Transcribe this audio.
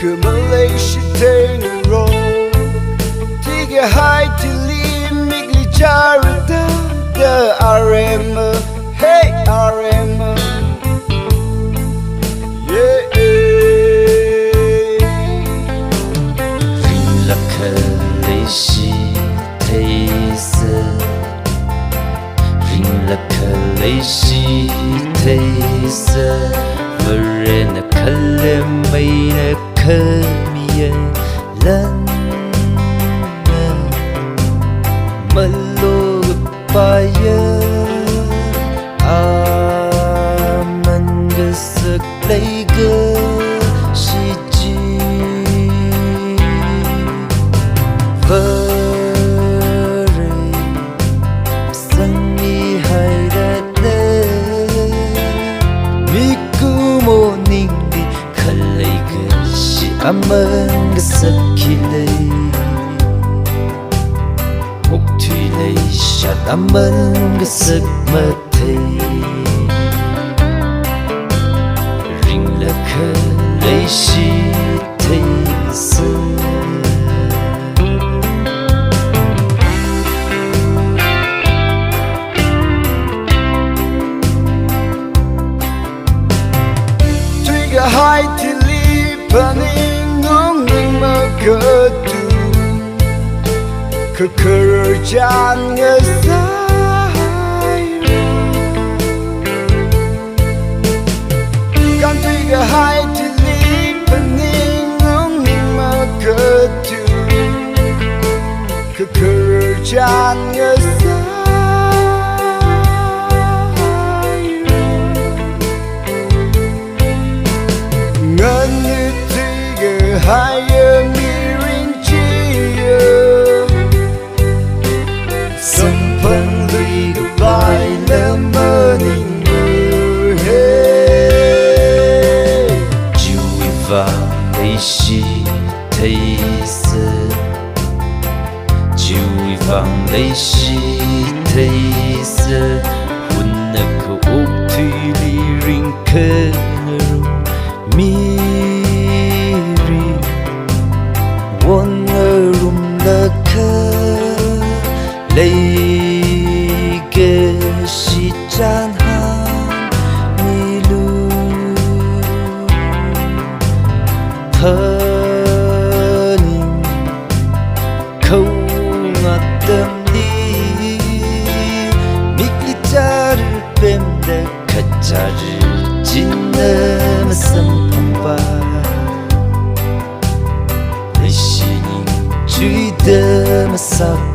그 leishitheisa 되게 하이틀리 미글리 자르다 the RM hey RM yeah Ringlakha leishitheisa Ringlakha leishitheisa Verena kalemaina kamiya lan malog paya aman gasak laiga shiji vare sangi hairate mikumo ningdi kalaiga shi aman gasak kilay Shut among the sick Ringlakha leishitheisa Twiga haitili paningung magadu Kekerjaan ngesayro Kan tiga hai tili peningung magadu Kekerjaan ngesayro Ngani tiga hai By the morning hey Juiva leishitheisa Juiva leishitheisa Hunnaka oktili ringkanaru miri Wangarum lakha 시짠한 미루 터닝 고마땀니 미끼자를 뺀다 가짜를 짓는 선판바 레시닝 주의담 싹